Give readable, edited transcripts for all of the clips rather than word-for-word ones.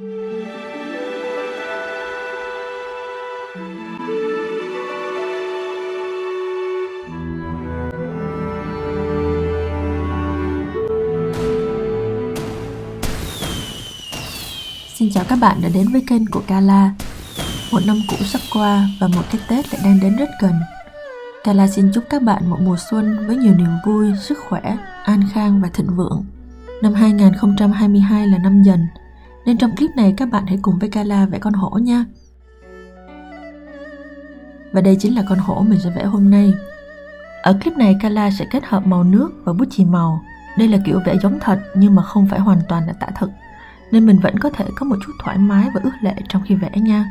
Xin chào các bạn đã đến với kênh của Carla. Một năm cũ sắp qua và một cái Tết lại đang đến rất gần. Carla xin chúc các bạn một mùa xuân với nhiều niềm vui, sức khỏe, an khang và thịnh vượng. Năm 2022 là năm Dần, nên trong clip này các bạn hãy cùng với Carla vẽ con hổ nha. Và đây chính là con hổ mình sẽ vẽ hôm nay. Ở clip này Carla sẽ kết hợp màu nước và bút chì màu. Đây là kiểu vẽ giống thật nhưng mà không phải hoàn toàn là tả thực, nên mình vẫn có thể có một chút thoải mái và ước lệ trong khi vẽ nha.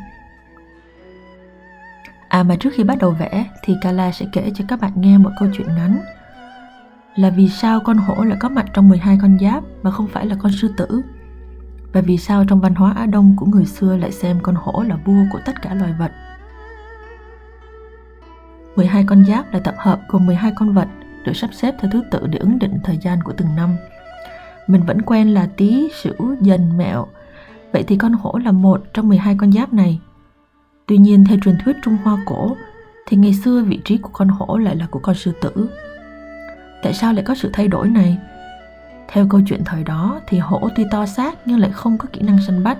Mà trước khi bắt đầu vẽ thì Carla sẽ kể cho các bạn nghe một câu chuyện ngắn là vì sao con hổ lại có mặt trong 12 con giáp mà không phải là con sư tử, và vì sao trong văn hóa Á Đông của người xưa lại xem con hổ là vua của tất cả loài vật. 12 con giáp là tập hợp gồm 12 con vật được sắp xếp theo thứ tự để ứng định thời gian của từng năm. Mình vẫn quen là Tý, Sửu, Dần, Mẹo. Vậy thì con hổ là một trong 12 con giáp này. Tuy nhiên theo truyền thuyết Trung Hoa cổ thì ngày xưa vị trí của con hổ lại là của con sư tử. Tại sao lại có sự thay đổi này? Theo câu chuyện thời đó thì hổ tuy to xác nhưng lại không có kỹ năng săn bắt.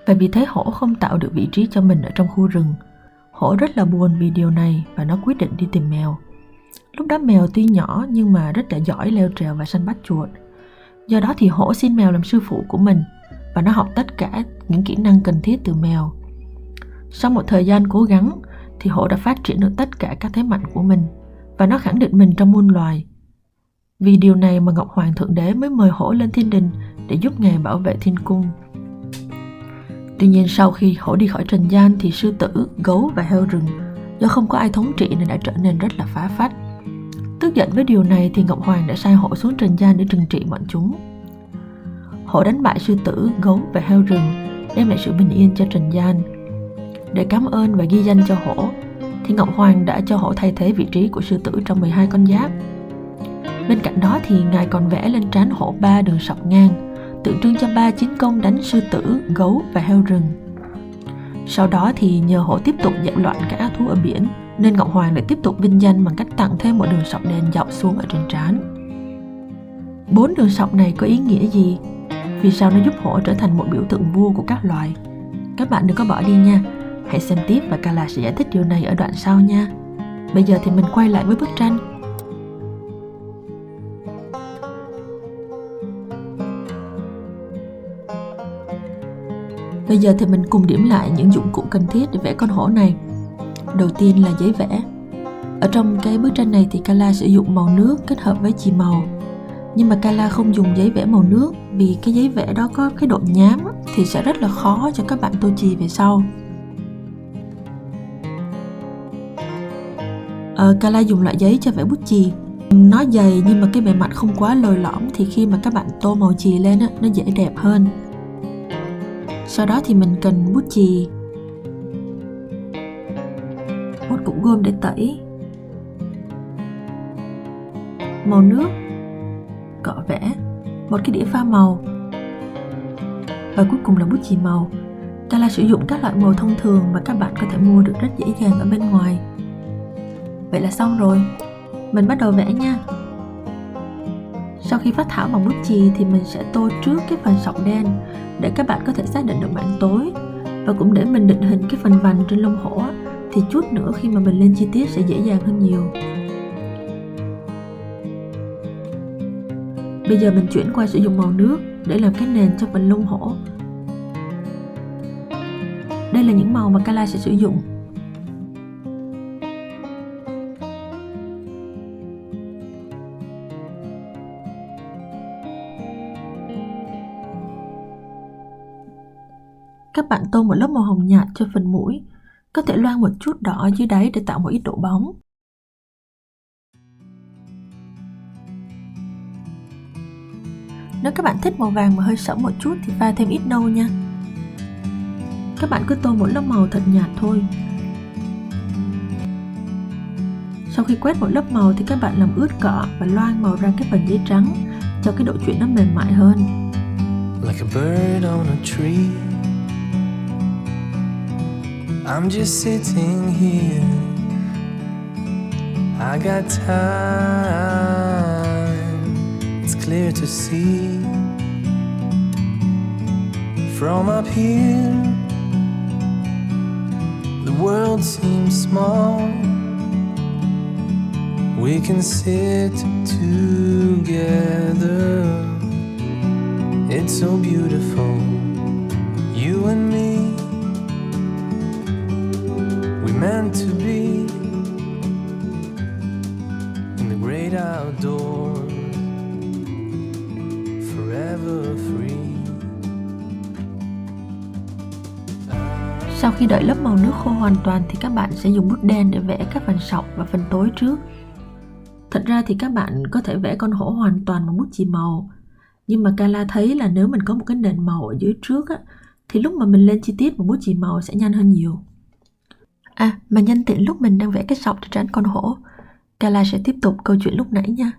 Và vì thế hổ không tạo được vị trí cho mình ở trong khu rừng. Hổ rất là buồn vì điều này và nó quyết định đi tìm mèo. Lúc đó mèo tuy nhỏ nhưng mà rất là giỏi leo trèo và săn bắt chuột. Do đó thì hổ xin mèo làm sư phụ của mình và nó học tất cả những kỹ năng cần thiết từ mèo. Sau một thời gian cố gắng thì hổ đã phát triển được tất cả các thế mạnh của mình và nó khẳng định mình trong muôn loài. Vì điều này mà Ngọc Hoàng Thượng Đế mới mời hổ lên thiên đình để giúp ngài bảo vệ thiên cung. Tuy nhiên sau khi hổ đi khỏi trần gian thì sư tử, gấu và heo rừng do không có ai thống trị nên đã trở nên rất là phá phách. Tức giận với điều này thì Ngọc Hoàng đã sai hổ xuống trần gian để trừng trị bọn chúng. Hổ đánh bại sư tử, gấu và heo rừng, đem lại sự bình yên cho trần gian. Để cảm ơn và ghi danh cho hổ thì Ngọc Hoàng đã cho hổ thay thế vị trí của sư tử trong 12 con giáp. Bên cạnh đó thì ngài còn vẽ lên trán hổ 3 đường sọc ngang, tượng trưng cho 3 chiến công đánh sư tử, gấu và heo rừng. Sau đó thì nhờ hổ tiếp tục dẹp loạn các ác thú ở biển, nên Ngọc Hoàng lại tiếp tục vinh danh bằng cách tặng thêm một đường sọc đen dọc xuống ở trên trán. 4 đường sọc này có ý nghĩa gì? Vì sao nó giúp hổ trở thành một biểu tượng vua của các loài? Các bạn đừng có bỏ đi nha. Hãy xem tiếp và Carla sẽ giải thích điều này ở đoạn sau nha. Bây giờ thì mình quay lại với bức tranh. Bây giờ thì mình cùng điểm lại những dụng cụ cần thiết để vẽ con hổ này. Đầu tiên là giấy vẽ. Ở trong cái bức tranh này thì Carla sử dụng màu nước kết hợp với chì màu. Nhưng mà Carla không dùng giấy vẽ màu nước vì cái giấy vẽ đó có cái độ nhám thì sẽ rất là khó cho các bạn tô chì về sau. Carla dùng loại giấy cho vẽ bút chì. Nó dày nhưng mà cái bề mặt không quá lồi lõm thì khi mà các bạn tô màu chì lên nó dễ đẹp hơn. Sau đó thì mình cần bút chì, một cục gôm để tẩy, màu nước, cọ vẽ, một cái đĩa pha màu và cuối cùng là bút chì màu. Carla sử dụng các loại màu thông thường mà các bạn có thể mua được rất dễ dàng ở bên ngoài. Vậy là xong rồi, mình bắt đầu vẽ nha. Sau khi phác thảo bằng bút chì thì mình sẽ tô trước cái phần sọc đen để các bạn có thể xác định được mảng tối, và cũng để mình định hình cái phần vành trên lông hổ thì chút nữa khi mà mình lên chi tiết sẽ dễ dàng hơn nhiều. Bây giờ mình chuyển qua sử dụng màu nước để làm cái nền cho phần lông hổ. Đây là những màu mà Carla sẽ sử dụng. Các bạn tô một lớp màu hồng nhạt cho phần mũi, có thể loang một chút đỏ ở dưới đáy để tạo một ít độ bóng. Nếu các bạn thích màu vàng mà hơi sẫm một chút thì pha thêm ít nâu nha. Các bạn cứ tô một lớp màu thật nhạt thôi. Sau khi quét một lớp màu thì các bạn làm ướt cọ và loang màu ra cái phần giấy trắng cho cái độ chuyển nó mềm mại hơn. like a bird on a tree. I'm just sitting here, I got time, it's clear to see. From up here, the world seems small. We can sit together, it's so beautiful, you and me. We meant to be in the great outdoors, forever free. Sau khi đợi lớp màu nước khô hoàn toàn thì các bạn sẽ dùng bút đen để vẽ các phần sọc và phần tối trước. Thật ra thì các bạn có thể vẽ con hổ hoàn toàn bằng bút chì màu. Nhưng mà Carla thấy là nếu mình có một cái nền màu ở dưới trước á, thì lúc mà mình lên chi tiết bằng bút chì màu sẽ nhanh hơn nhiều. Mà nhân tiện lúc mình đang vẽ cái sọc trên trán con hổ, Carla sẽ tiếp tục câu chuyện lúc nãy nha.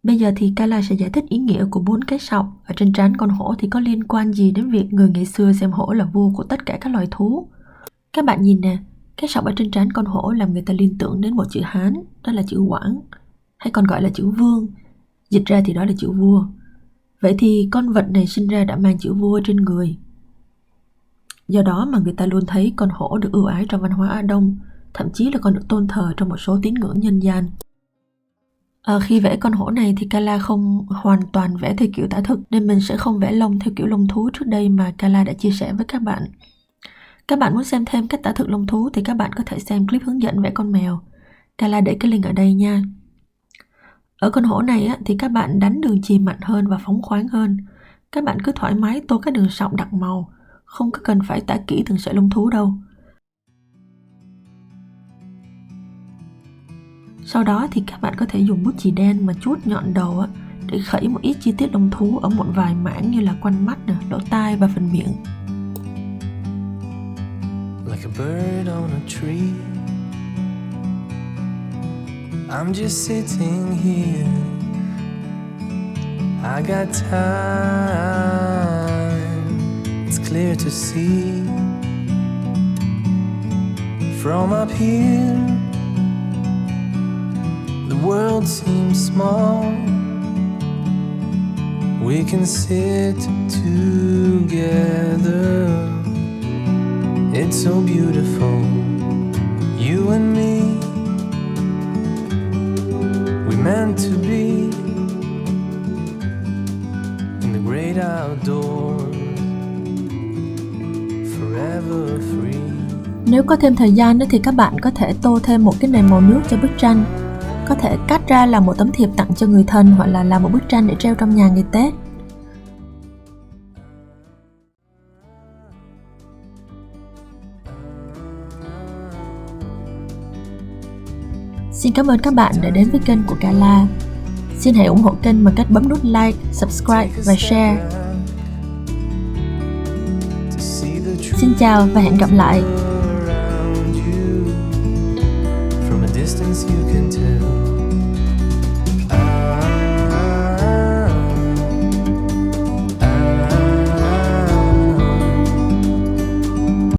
Bây giờ thì Carla sẽ giải thích ý nghĩa của 4 cái sọc ở trên trán con hổ thì có liên quan gì đến việc người ngày xưa xem hổ là vua của tất cả các loài thú. Các bạn nhìn nè, cái sọc ở trên trán con hổ làm người ta liên tưởng đến một chữ Hán, đó là chữ Quảng, hay còn gọi là chữ Vương. Dịch ra thì đó là chữ vua. Vậy thì con vật này sinh ra đã mang chữ vua trên người. Do đó mà người ta luôn thấy con hổ được ưu ái trong văn hóa Á Đông, thậm chí là còn được tôn thờ trong một số tín ngưỡng nhân gian. Khi vẽ con hổ này thì Carla không hoàn toàn vẽ theo kiểu tả thực, nên mình sẽ không vẽ lông theo kiểu lông thú trước đây mà Carla đã chia sẻ với các bạn. Các bạn muốn xem thêm cách tả thực lông thú thì các bạn có thể xem clip hướng dẫn vẽ con mèo. Carla để cái link ở đây nha. Ở con hổ này á, thì các bạn đánh đường chì mạnh hơn và phóng khoáng hơn. Các bạn cứ thoải mái tô các đường sọc đặc màu, không có cần phải tả kỹ từng sợi lông thú đâu. Sau đó thì các bạn có thể dùng bút chì đen mà chuốt nhọn đầu á, để khẩy một ít chi tiết lông thú ở một vài mảng như là quanh mắt, lỗ tai và phần miệng. Like a bird on a tree, I'm just sitting here, I got time, it's clear to see. From up here, the world seems small. We can sit together, it's so beautiful, you and me. We meant to be in the great outdoors, forever free. Nếu có thêm thời gian thì các bạn có thể tô thêm một cái nền màu nước cho bức tranh. Có thể cắt ra làm một tấm thiệp tặng cho người thân hoặc là làm một bức tranh để treo trong nhà ngày Tết. Xin cảm ơn các bạn đã đến với kênh của Carla. Xin hãy ủng hộ kênh bằng cách bấm nút like, subscribe và share. Xin chào và hẹn gặp lại. From a distance you can tell